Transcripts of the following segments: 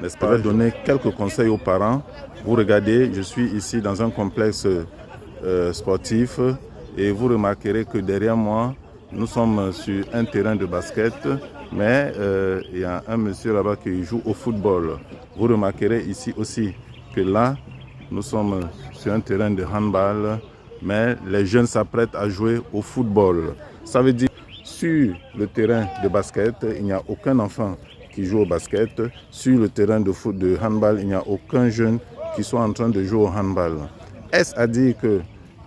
n'est-ce pas? Je vais donner quelques conseils aux parents. Vous regardez, je suis ici dans un complexe sportif et vous remarquerez que derrière moi, nous sommes sur un terrain de basket, mais il y a un monsieur là-bas qui joue au football. Vous remarquerez ici aussi que là, nous sommes sur un terrain de handball, mais les jeunes s'apprêtent à jouer au football. Ça veut dire sur le terrain de basket, il n'y a aucun enfant qui joue au basket. Sur le terrain de foot de handball, il n'y a aucun jeune qui soit en train de jouer au handball. Est-ce à dire que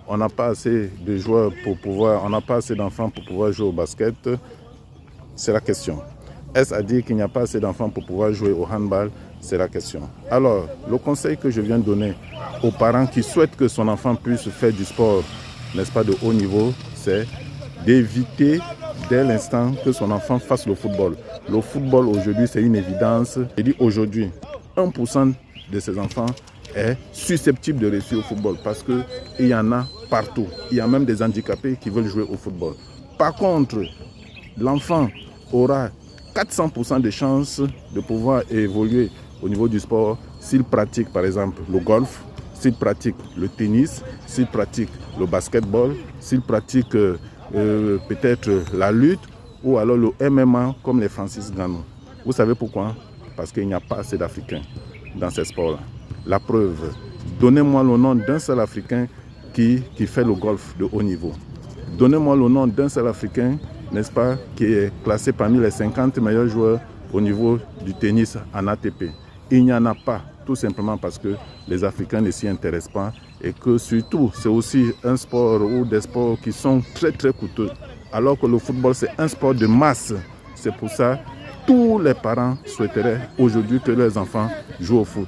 on n'a pas assez de joueurs pour pouvoir, on n'a pas assez d'enfants pour pouvoir jouer au basket? C'est la question. Est-ce à dire qu'il n'y a pas assez d'enfants pour pouvoir jouer au handball? C'est la question. Alors, le conseil que je viens de donner aux parents qui souhaitent que son enfant puisse faire du sport, n'est-ce pas, de haut niveau, c'est d'éviter dès l'instant que son enfant fasse le football. Le football aujourd'hui, c'est une évidence. Je dis aujourd'hui, 1% de ces enfants est susceptible de réussir au football parce qu'il y en a partout. Il y a même des handicapés qui veulent jouer au football. Par contre, l'enfant aura 400% de chances de pouvoir évoluer au niveau du sport s'il pratique par exemple le golf, s'il pratique le tennis, s'il pratique le basketball, s'il pratique peut-être la lutte ou alors le MMA comme les Francis Ngannou. Vous savez pourquoi? Parce qu'il n'y a pas assez d'Africains dans ces sports-là. La preuve, donnez-moi le nom d'un seul Africain qui fait le golf de haut niveau. Donnez-moi le nom d'un seul Africain, n'est-ce pas, qui est classé parmi les 50 meilleurs joueurs au niveau du tennis en ATP. Il n'y en a pas, tout simplement parce que les Africains ne s'y intéressent pas et que surtout, c'est aussi un sport ou des sports qui sont très très coûteux. Alors que le football, c'est un sport de masse. C'est pour ça que tous les parents souhaiteraient aujourd'hui que leurs enfants jouent au foot.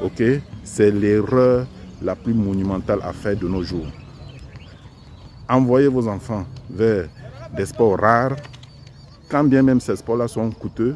Ok? C'est l'erreur la plus monumentale à faire de nos jours. Envoyez vos enfants vers des sports rares, quand bien même ces sports-là sont coûteux,